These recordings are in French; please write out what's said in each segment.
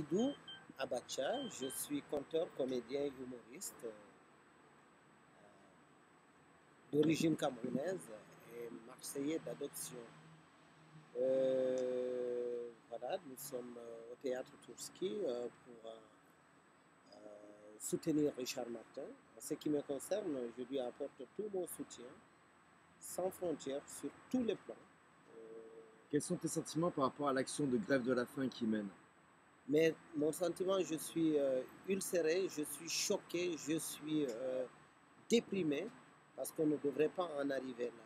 Saïdou Abacha, je suis conteur, comédien, humoriste d'origine camerounaise et marseillais d'adoption. Voilà, nous sommes au théâtre Tourski pour soutenir Richard Martin. En ce qui me concerne, je lui apporte tout mon soutien, sans frontières, sur tous les plans. Quels sont tes sentiments par rapport à l'action de grève de la faim qu'il mène? Mais mon sentiment, je suis ulcéré, je suis choqué, je suis déprimé parce qu'on ne devrait pas en arriver là.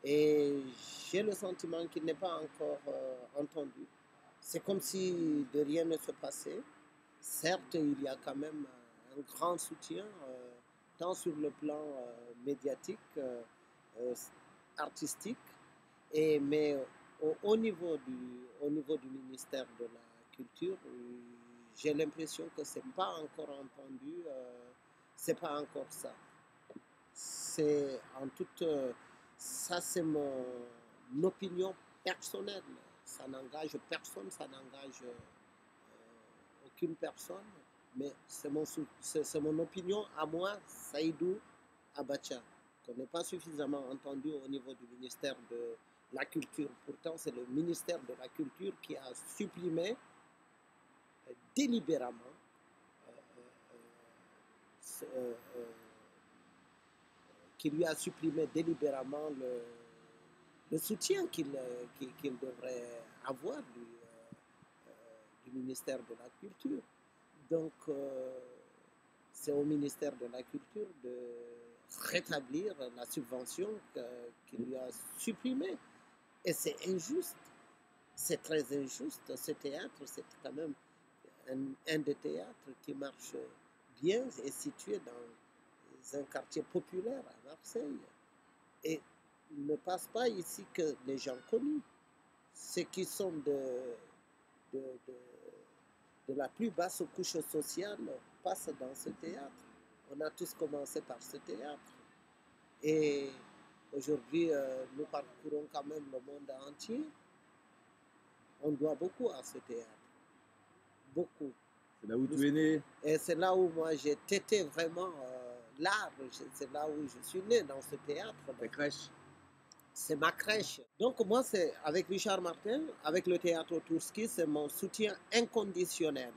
Et j'ai le sentiment qu'il n'est pas encore entendu. C'est comme si de rien ne se passait. Certes, il y a quand même un grand soutien, tant sur le plan médiatique, artistique, mais au niveau du ministère de la Culture, j'ai l'impression que ce n'est pas encore entendu, c'est pas encore ça. C'est en toute. Ça, c'est mon opinion personnelle. Ça n'engage personne, ça n'engage aucune personne, mais c'est mon opinion à moi, Saïdou Abacha, qu'on n'est pas suffisamment entendu au niveau du ministère de la Culture. Pourtant, c'est le ministère de la Culture qui a supprimé délibérément qui lui a supprimé délibérément le soutien qu'il devrait avoir du ministère de la Culture. Donc, c'est au ministère de la Culture de rétablir la subvention qu'il lui a supprimée. Et c'est injuste, c'est très injuste. Ce théâtre, c'est quand même un des théâtres qui marche bien et situé dans un quartier populaire à Marseille. Et il ne passe pas ici que les gens connus. Ceux qui sont de la plus basse couche sociale passent dans ce théâtre. On a tous commencé par ce théâtre. Et aujourd'hui, nous parcourons quand même le monde entier. On doit beaucoup à ce théâtre. Beaucoup. C'est là où tu es né. Et c'est là où moi j'ai tété vraiment l'art. C'est là où je suis né, dans ce théâtre. Ta crèche. C'est ma crèche. Donc moi, c'est avec Richard Martin, avec le théâtre Tourski, c'est mon soutien inconditionnel.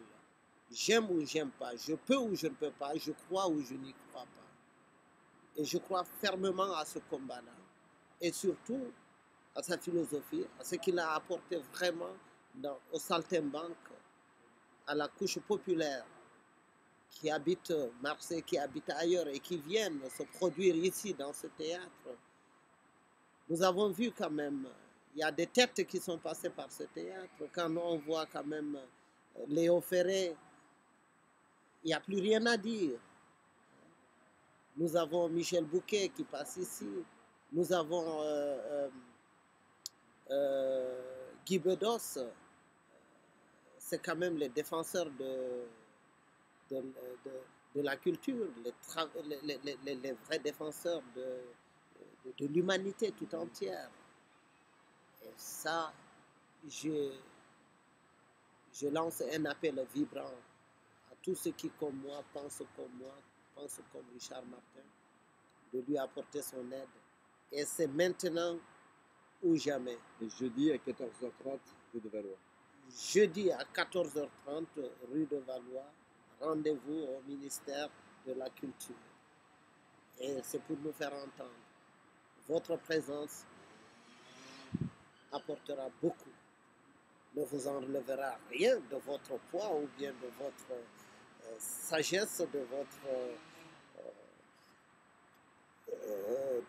J'aime ou j'aime pas, je peux ou je ne peux pas, je crois ou je n'y crois pas. Et je crois fermement à ce combat-là. Et surtout à sa philosophie, à ce qu'il a apporté vraiment au saltimbanque, à la couche populaire qui habite Marseille, qui habite ailleurs et qui viennent se produire ici dans ce théâtre. Nous avons vu quand même, il y a des têtes qui sont passées par ce théâtre. Quand on voit quand même Léo Ferré, il n'y a plus rien à dire. Nous avons Michel Bouquet qui passe ici. Nous avons Guy Bedos. C'est quand même les défenseurs de la culture, les vrais défenseurs de l'humanité tout entière. Et ça, je lance un appel vibrant à tous ceux qui, comme moi, pensent comme Richard Martin, de lui apporter son aide. Et c'est maintenant ou jamais. Et jeudi à 14h30, rue de Valois. Jeudi à 14h30, rue de Valois, rendez-vous au ministère de la Culture. Et c'est pour nous faire entendre. Votre présence apportera beaucoup. Ne vous enlèvera rien de votre poids ou bien de votre sagesse, de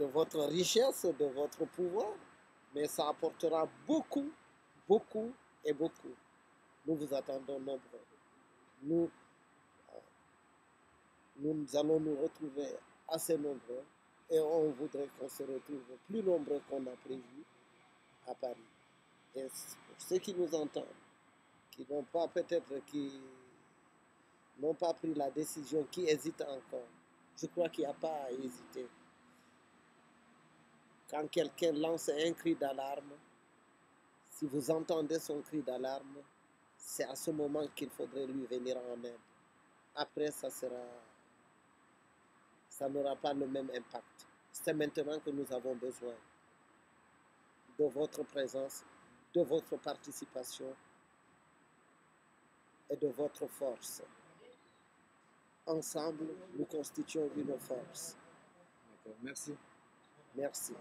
votre richesse, de votre pouvoir, mais ça apportera beaucoup, beaucoup et beaucoup. Nous vous attendons nombreux. Nous allons nous retrouver assez nombreux et on voudrait qu'on se retrouve plus nombreux qu'on a prévu à Paris. Et pour ceux qui nous entendent, qui n'ont pas n'ont pas pris la décision, qui hésitent encore, je crois qu'il n'y a pas à hésiter. Quand quelqu'un lance un cri d'alarme, si vous entendez son cri d'alarme, c'est à ce moment qu'il faudrait lui venir en aide. Après, ça n'aura pas le même impact. C'est maintenant que nous avons besoin de votre présence, de votre participation et de votre force. Ensemble, nous constituons une force. D'accord, merci. Merci.